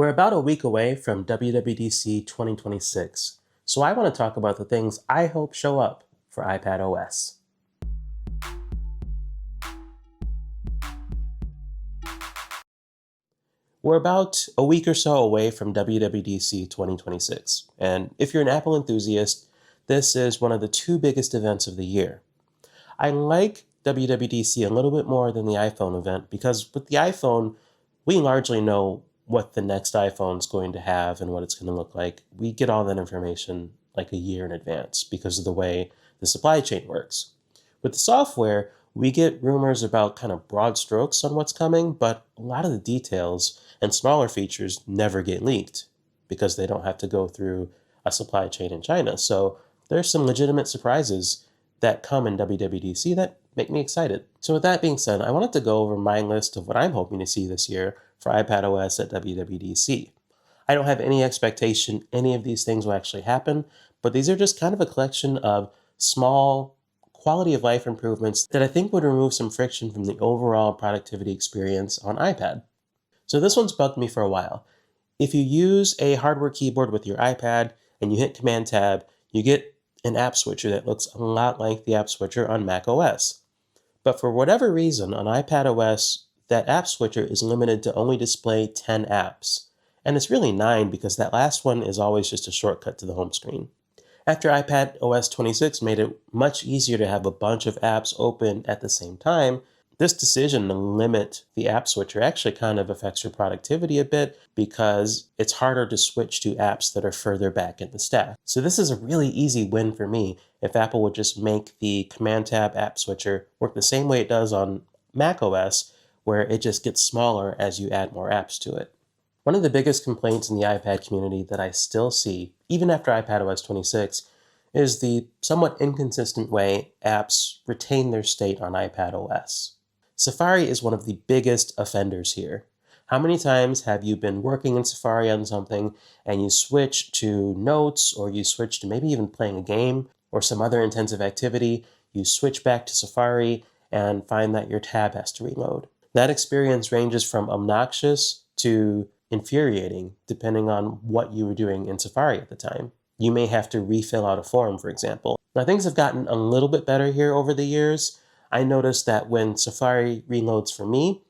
We're about a week away from WWDC 2026, so I want to talk about the things I hope show up for iPadOS. We're about a week or so away from WWDC 2026, and if you're an Apple enthusiast, this is one of the two biggest events of the year. I like WWDC a little bit more than the iPhone event because with the iPhone, we largely know what the next iPhone is going to have and what it's going to look like. We get all that information like a year in advance because of the way the supply chain works. With the software, we get rumors about kind of broad strokes on what's coming, but a lot of the details and smaller features never get leaked because they don't have to go through a supply chain in China. So there's some legitimate surprises that come in WWDC that make me excited. So with that being said, I wanted to go over my list of what I'm hoping to see this year for iPadOS at WWDC. I don't have any expectation any of these things will actually happen, but these are just kind of a collection of small quality of life improvements that I think would remove some friction from the overall productivity experience on iPad. So this one's bugged me for a while. If you use a hardware keyboard with your iPad and you hit Command Tab, you get an app switcher that looks a lot like the app switcher on macOS. But for whatever reason, on iPadOS, that app switcher is limited to only display 10 apps. And it's really 9 because that last one is always just a shortcut to the home screen. After iPadOS 26 made it much easier to have a bunch of apps open at the same time, this decision to limit the app switcher actually kind of affects your productivity a bit because it's harder to switch to apps that are further back in the stack. So this is a really easy win for me if Apple would just make the Command Tab app switcher work the same way it does on macOS, where it just gets smaller as you add more apps to it. One of the biggest complaints in the iPad community that I still see, even after iPadOS 26, is the somewhat inconsistent way apps retain their state on iPadOS. Safari is one of the biggest offenders here. How many times have you been working in Safari on something and you switch to Notes, or you switch to maybe even playing a game or some other intensive activity, you switch back to Safari and find that your tab has to reload? That experience ranges from obnoxious to infuriating depending on what you were doing in Safari at the time. You may have to refill out a form, for example. Now things have gotten a little bit better here over the years. I noticed that when Safari reloads for me,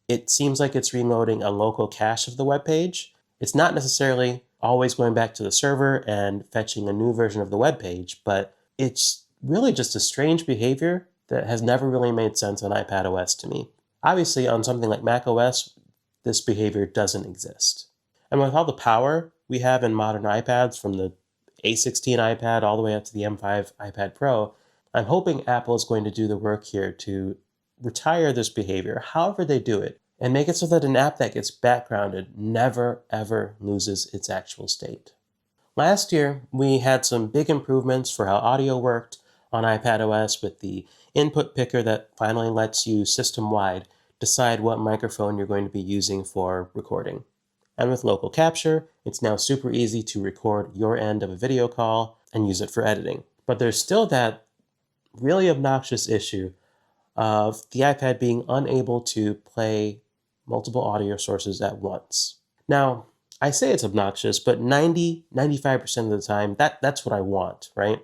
it seems like it's reloading a local cache of the web page. It's not necessarily always going back to the server and fetching a new version of the web page, but it's really just a strange behavior that has never really made sense on iPadOS to me. Obviously, on something like macOS, this behavior doesn't exist. And with all the power we have in modern iPads, from the A16 iPad all the way up to the M5 iPad Pro, I'm hoping Apple is going to do the work here to retire this behavior, however they do it, and make it so that an app that gets backgrounded never, ever loses its actual state. Last year, we had some big improvements for how audio worked on iPadOS with the input picker that finally lets you system-wide decide what microphone you're going to be using for recording. And with local capture, it's now super easy to record your end of a video call and use it for editing. But there's still that really obnoxious issue of the iPad being unable to play multiple audio sources at once. Now, I say it's obnoxious, but 95% of the time, that's what I want, right?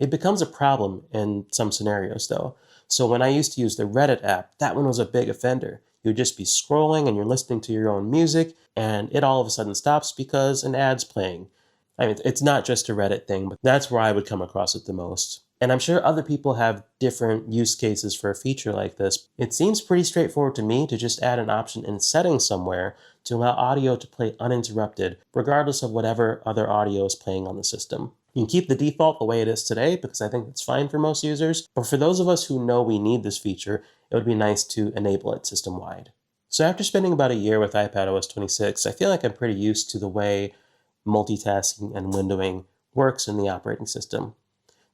It becomes a problem in some scenarios, though. So when I used to use the Reddit app, that one was a big offender. You'd just be scrolling and you're listening to your own music, and it all of a sudden stops because an ad's playing. I mean, it's not just a Reddit thing, but that's where I would come across it the most. And I'm sure other people have different use cases for a feature like this. It seems pretty straightforward to me to just add an option in settings somewhere to allow audio to play uninterrupted, regardless of whatever other audio is playing on the system. You can keep the default the way it is today because I think it's fine for most users, but for those of us who know we need this feature, it would be nice to enable it system-wide. So after spending about a year with iPadOS 26, I feel like I'm pretty used to the way multitasking and windowing works in the operating system.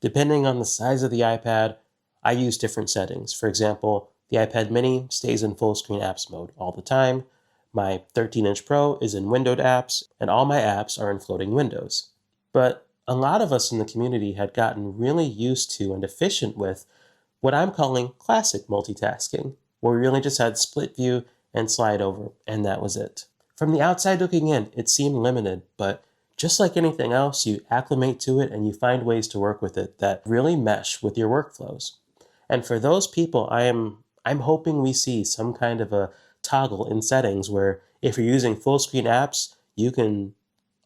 Depending on the size of the iPad, I use different settings. For example, the iPad mini stays in full screen apps mode all the time. My 13-inch Pro is in windowed apps, and all my apps are in floating windows. But a lot of us in the community had gotten really used to and efficient with what I'm calling classic multitasking, where we really just had split view and slide over, and that was it. From the outside looking in, it seemed limited, but just like anything else, you acclimate to it and you find ways to work with it that really mesh with your workflows. And for those people, I'm hoping we see some kind of a toggle in settings where if you're using full screen apps, you can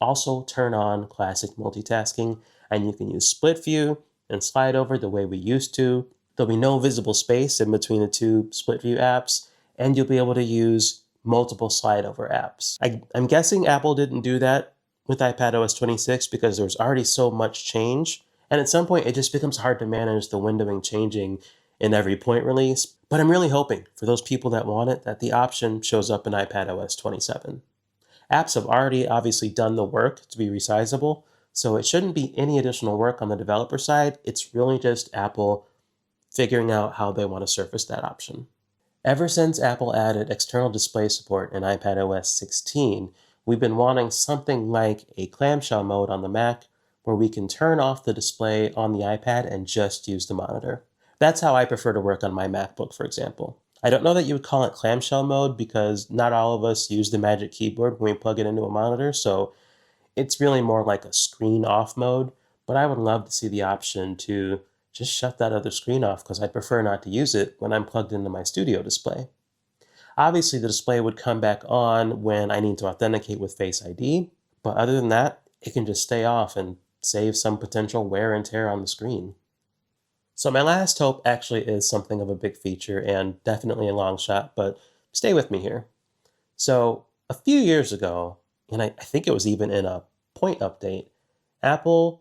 also turn on classic multitasking and you can use split view and slide over the way we used to. There'll be no visible space in between the two split view apps, and you'll be able to use multiple slide over apps. I'm guessing Apple didn't do that with iPadOS 26 because there's already so much change. And at some point, it just becomes hard to manage the windowing changing in every point release. But I'm really hoping for those people that want it, that the option shows up in iPadOS 27. Apps have already obviously done the work to be resizable, so it shouldn't be any additional work on the developer side. It's really just Apple figuring out how they want to surface that option. Ever since Apple added external display support in iPadOS 16, we've been wanting something like a clamshell mode on the Mac where we can turn off the display on the iPad and just use the monitor. That's how I prefer to work on my MacBook, for example. I don't know that you would call it clamshell mode because not all of us use the Magic Keyboard when we plug it into a monitor, so it's really more like a screen off mode, but I would love to see the option to just shut that other screen off because I prefer not to use it when I'm plugged into my studio display. Obviously, the display would come back on when I need to authenticate with Face ID, but other than that, it can just stay off and save some potential wear and tear on the screen. So my last hope actually is something of a big feature and definitely a long shot, but stay with me here. So a few years ago, and I think it was even in a point update, Apple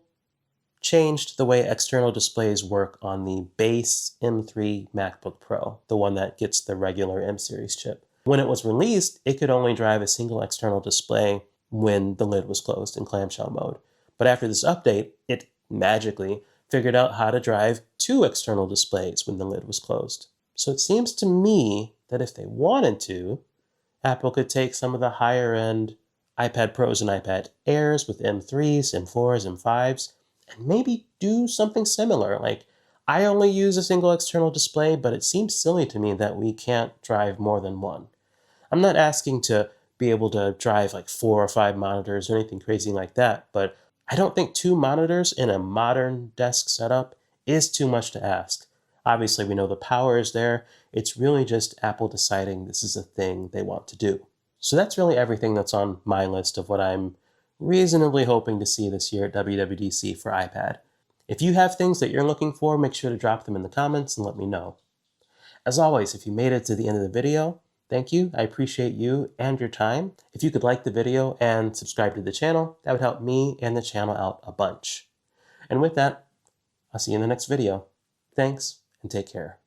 changed the way external displays work on the base M3 MacBook Pro, the one that gets the regular M series chip. When it was released, it could only drive a single external display when the lid was closed in clamshell mode. But after this update, it magically figured out how to drive two external displays when the lid was closed. So it seems to me that if they wanted to, Apple could take some of the higher end iPad Pros and iPad Airs with M3s, M4s, M5s, and maybe do something similar. Like, I only use a single external display, but it seems silly to me that we can't drive more than one. I'm not asking to be able to drive like 4 or 5 monitors or anything crazy like that, but I don't think 2 monitors in a modern desk setup is too much to ask. Obviously, we know the power is there. It's really just Apple deciding this is a thing they want to do. So that's really everything that's on my list of what I'm reasonably hoping to see this year at WWDC for iPad. If you have things that you're looking for, make sure to drop them in the comments and let me know. As always, if you made it to the end of the video, thank you. I appreciate you and your time. If you could like the video and subscribe to the channel, that would help me and the channel out a bunch. And with that, I'll see you in the next video. Thanks, and take care.